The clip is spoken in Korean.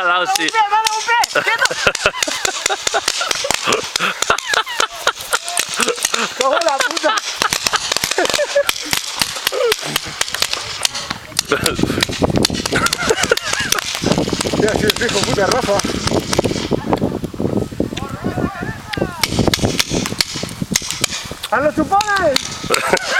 老师，赶快拿鼓掌！Ya, si el fijo, puta Rafa. ¡A los chupones!